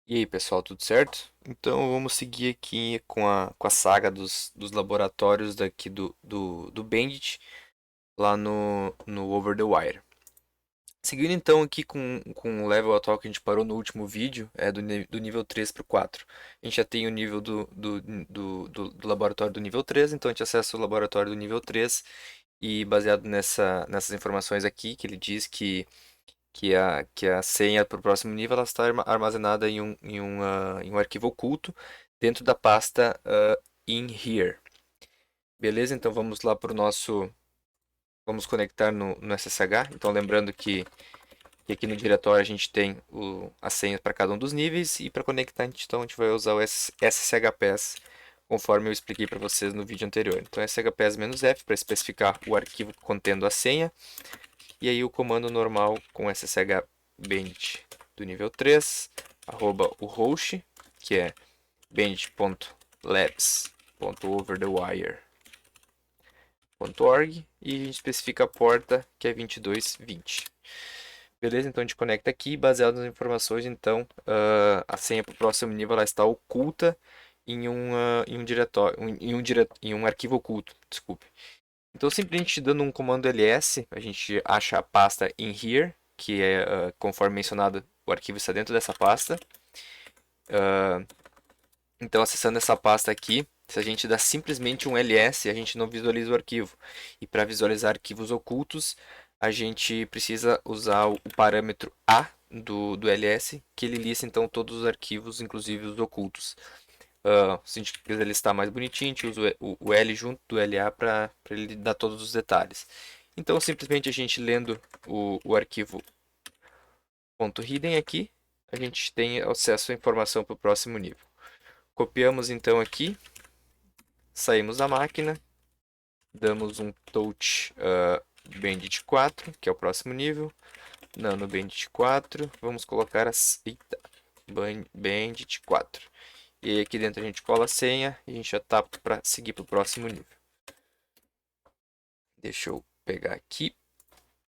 E aí, pessoal, tudo certo? Então vamos seguir aqui com a saga dos laboratórios daqui do Bandit lá no Over the Wire. Seguindo então aqui com o level atual que a gente parou no último vídeo, do nível 3 para o 4. A gente já tem o nível do laboratório do nível 3, então a gente acessa o laboratório do nível 3 e baseado nessas informações aqui, que ele diz que a senha para o próximo nível ela está armazenada em um arquivo oculto dentro da pasta in here. Beleza? Então vamos lá para o nosso. Vamos conectar no SSH. Então lembrando que aqui no diretório a gente tem as senhas para cada um dos níveis e para conectar então a gente vai usar o SSHPass conforme eu expliquei para vocês no vídeo anterior. Então SSHPass-F para especificar o arquivo contendo a senha. E aí o comando normal com ssh bandit do nível 3, arroba o host, que é bandit.labs.overthewire.org e a gente especifica a porta que é 2220. Beleza? Então a gente conecta aqui, baseado nas informações, então a senha para o próximo nível ela está oculta em um diretório, em um arquivo oculto, desculpe. Então, simplesmente dando um comando ls, a gente acha a pasta in here, que é, conforme mencionado, o arquivo está dentro dessa pasta. Então, acessando essa pasta aqui, se a gente dá simplesmente um ls, a gente não visualiza o arquivo. E para visualizar arquivos ocultos, a gente precisa usar o parâmetro a do ls, que ele lista então todos os arquivos, inclusive os ocultos. Se a gente quiser listar mais bonitinho, a gente usa o L junto do LA para ele dar todos os detalhes. Então, simplesmente a gente lendo o arquivo .hidden aqui, a gente tem acesso à informação para o próximo nível. Copiamos então aqui, saímos da máquina, damos um touch Bandit 4, que é o próximo nível, Nano Bandit 4, vamos colocar Bandit 4. E aqui dentro a gente cola a senha e a gente já está para seguir para o próximo nível. Deixa eu pegar aqui.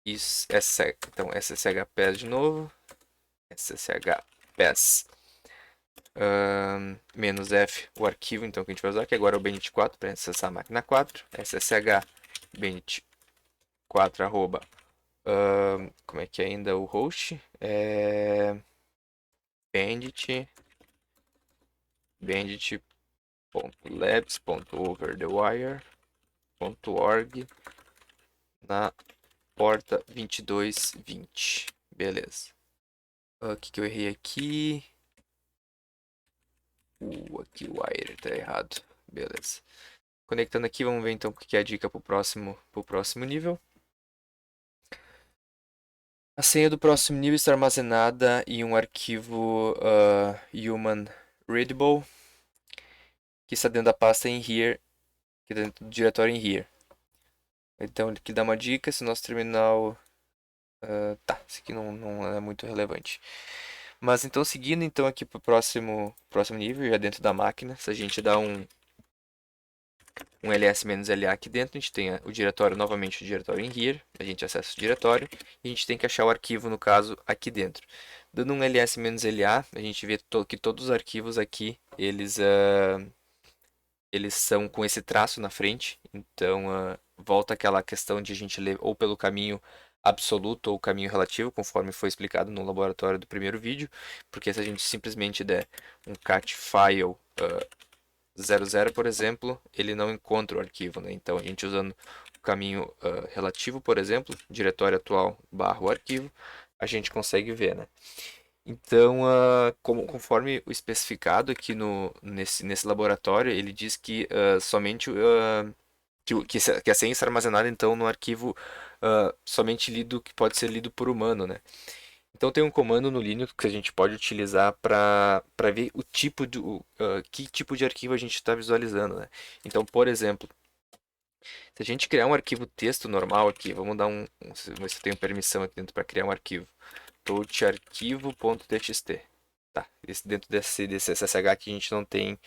Isso, então SSHPass de novo. SSHPass menos F, o arquivo então que a gente vai usar, que agora é o Bandit 4 para acessar a máquina 4. SSH Bandit 4 arroba. Como é que é ainda o host? Bandit bandit.labs.overthewire.org na porta 2220. Beleza. O que eu errei aqui? Aqui o wire tá errado. Beleza. Conectando aqui, vamos ver então o que é a dica pro próximo nível. A senha do próximo nível está armazenada em um arquivo human readable que está dentro da pasta in here, que é dentro do diretório in here. Então aqui dá uma dica, se o nosso terminal tá, isso aqui não é muito relevante. Mas então seguindo então aqui para o próximo nível, já dentro da máquina, se a gente dá um ls-la aqui dentro, a gente tem o diretório, novamente o diretório in here, a gente acessa o diretório e a gente tem que achar o arquivo, no caso, aqui dentro. Dando um ls-la, a gente vê que todos os arquivos aqui, eles são com esse traço na frente, então volta aquela questão de a gente ler ou pelo caminho absoluto ou caminho relativo, conforme foi explicado no laboratório do primeiro vídeo, porque se a gente simplesmente der um cat file 00, por exemplo, ele não encontra o arquivo, né? Então, a gente usando o caminho relativo, por exemplo, diretório atual barra o arquivo, a gente consegue ver, né? Então, conforme o especificado aqui nesse laboratório, ele diz que somente que a senha está armazenada então no arquivo somente lido que pode ser lido por humano, né? Então tem um comando no Linux que a gente pode utilizar para ver o tipo que tipo de arquivo a gente está visualizando, né? Então, por exemplo, se a gente criar um arquivo texto normal aqui, vamos dar ver se eu tenho permissão aqui dentro para criar um arquivo. toucharquivo.txt. Tá, dentro desse SSH aqui a gente não tem.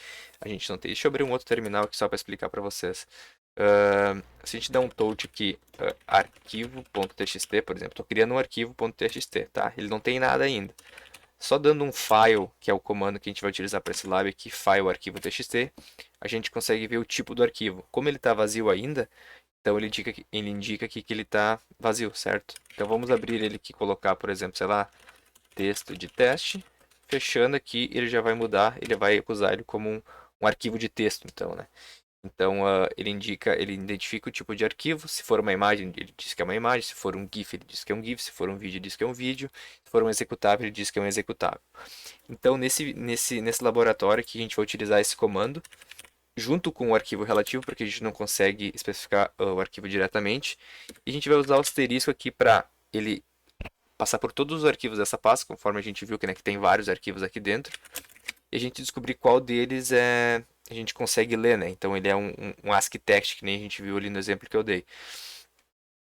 Deixa eu abrir um outro terminal aqui só para explicar para vocês. Se a gente der um touch aqui, arquivo.txt, por exemplo, estou criando um arquivo.txt, tá? Ele não tem nada ainda. Só dando um file, que é o comando que a gente vai utilizar para esse lab aqui, file arquivo txt, a gente consegue ver o tipo do arquivo. Como ele está vazio ainda, então ele indica aqui que ele está vazio, certo? Então vamos abrir ele aqui e colocar, por exemplo, sei lá, texto de teste. Fechando aqui, ele já vai mudar, ele vai usar ele como um arquivo de texto, então, né? Então, ele identifica o tipo de arquivo. Se for uma imagem, ele diz que é uma imagem. Se for um GIF, ele diz que é um GIF. Se for um vídeo, ele diz que é um vídeo. Se for um executável, ele diz que é um executável. Então, nesse laboratório aqui, a gente vai utilizar esse comando junto com o arquivo relativo, porque a gente não consegue especificar o arquivo diretamente. E a gente vai usar o asterisco aqui para ele passar por todos os arquivos dessa pasta, conforme a gente viu que, né, que tem vários arquivos aqui dentro, e a gente descobrir qual deles a gente consegue ler, né? Então ele é um ASCII text, que nem a gente viu ali no exemplo que eu dei.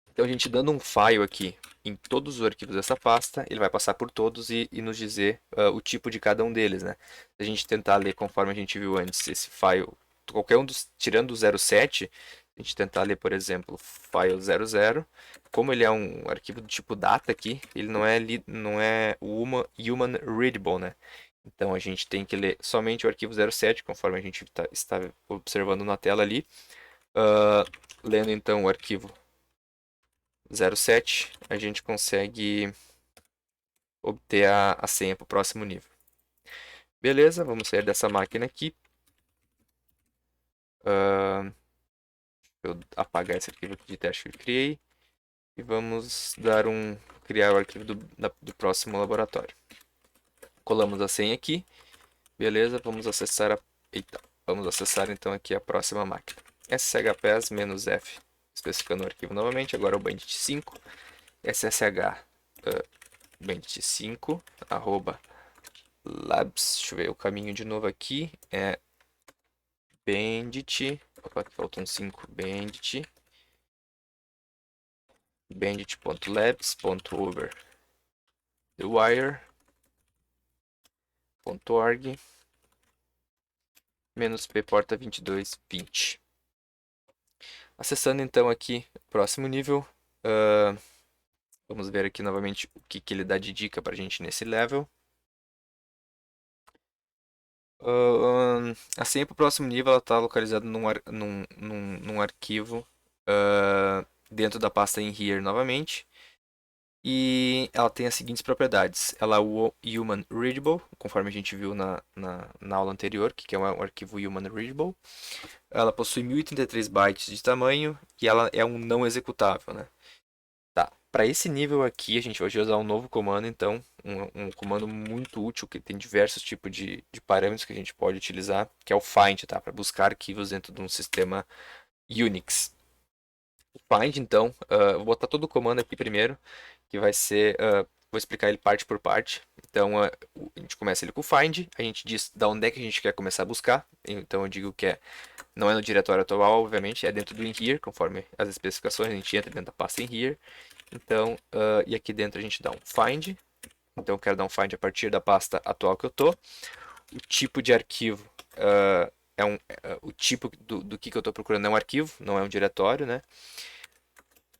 Então a gente dando um file aqui em todos os arquivos dessa pasta, ele vai passar por todos e nos dizer o tipo de cada um deles, né? Se a gente tentar ler conforme a gente viu antes, esse file, qualquer um dos, tirando o 07, a gente tentar ler, por exemplo, file 00, como ele é um arquivo do tipo data aqui, ele não é human readable, né? Então a gente tem que ler somente o arquivo 07, conforme a gente está observando na tela ali. Lendo então o arquivo 07, a gente consegue obter a senha para o próximo nível. Beleza, vamos sair dessa máquina aqui. Eu apagar esse arquivo aqui de teste que eu criei. E vamos criar o arquivo do próximo laboratório. Colamos a senha aqui. Beleza, vamos acessar então aqui a próxima máquina. sshpass-f, especificando o arquivo novamente, agora o bandit 5, ssh bandit 5, arroba labs, deixa eu ver o caminho de novo aqui, é bandit, opa, aqui faltam 5, bandit.labs.over the wire.org -p porta 2220. Acessando então aqui o próximo nível, vamos ver aqui novamente o que ele dá de dica para a gente nesse level. A senha para o próximo nível está localizada num arquivo dentro da pasta in here novamente. E ela tem as seguintes propriedades. Ela é human readable, conforme a gente viu na aula anterior, que é um arquivo human readable. Ela possui 1083 bytes de tamanho e ela é um não executável, né? Tá. Para esse nível aqui, a gente vai usar um novo comando, então, um comando muito útil, que tem diversos tipos de parâmetros que a gente pode utilizar, que é o find, tá? Para buscar arquivos dentro de um sistema Unix. O find, então, eu vou botar todo o comando aqui primeiro, que vai ser, vou explicar ele parte por parte. Então, a gente começa ele com o find, a gente diz da onde é que a gente quer começar a buscar. Então, eu digo que não é no diretório atual, obviamente, é dentro do in here, conforme as especificações, a gente entra dentro da pasta in here. Então, e aqui dentro a gente dá um find. Então, eu quero dar um find a partir da pasta atual que eu tô. O tipo de arquivo o tipo do que eu estou procurando é um arquivo, não é um diretório, né?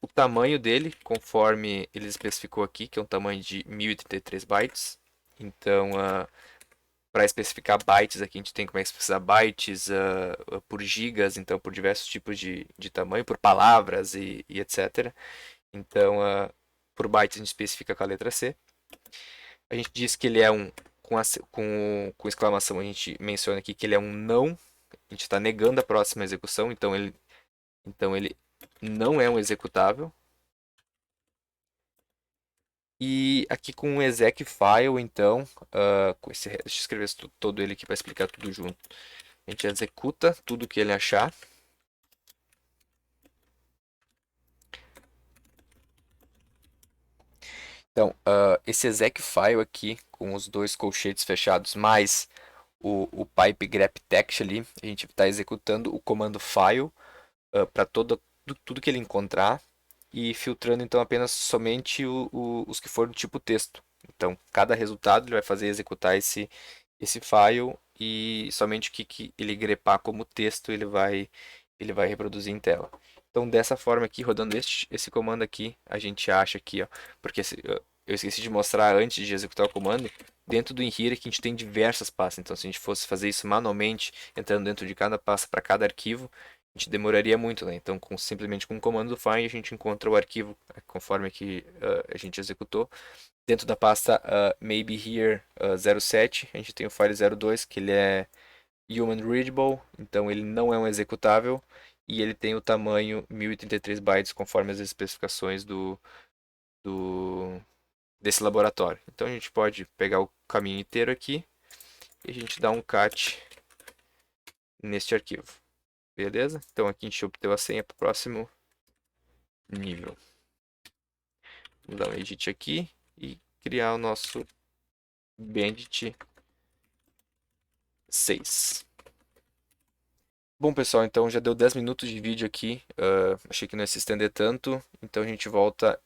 O tamanho dele, conforme ele especificou aqui, que é um tamanho de 1033 bytes. Então, para especificar bytes aqui, a gente tem como especificar bytes por gigas, então por diversos tipos de tamanho, por palavras e etc. Então, por bytes a gente especifica com a letra C. A gente diz que ele é com exclamação, a gente menciona aqui que ele é um não, a gente está negando a próxima execução, então ele não é um executável. E aqui com o exec file, então, deixa eu escrever todo ele aqui para explicar tudo junto. A gente executa tudo que ele achar. Então, esse exec file aqui, com os dois colchetes fechados, mais o pipe grep text ali, a gente está executando o comando file para tudo que ele encontrar e filtrando então apenas somente os que forem do tipo texto. Então, cada resultado ele vai fazer executar esse file e somente o que ele grepar como texto ele vai reproduzir em tela. Então, dessa forma aqui, rodando esse comando aqui, a gente acha aqui, ó, porque eu esqueci de mostrar antes de executar o comando, dentro do Inherit a gente tem diversas pastas. Então, se a gente fosse fazer isso manualmente, entrando dentro de cada pasta para cada arquivo, a gente demoraria muito, né? Então, simplesmente com o comando do find, a gente encontra o arquivo conforme que a gente executou. Dentro da pasta maybe here 07, a gente tem o file 02, que ele é human readable, então ele não é um executável e ele tem o tamanho 1083 bytes conforme as especificações do desse laboratório. Então a gente pode pegar o caminho inteiro aqui e a gente dá um cat neste arquivo. Beleza? Então aqui a gente obteve a senha para o próximo nível. Vamos dar um edit aqui e criar o nosso Bandit 6. Bom, pessoal, então já deu 10 minutos de vídeo aqui. Achei que não ia se estender tanto. Então a gente volta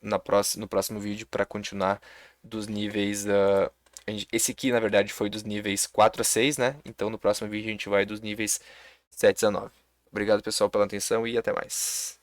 no próximo vídeo para continuar dos níveis. Esse aqui, na verdade, foi dos níveis 4 a 6, né? Então no próximo vídeo a gente vai dos níveis 7 a 9. Obrigado, pessoal, pela atenção e até mais.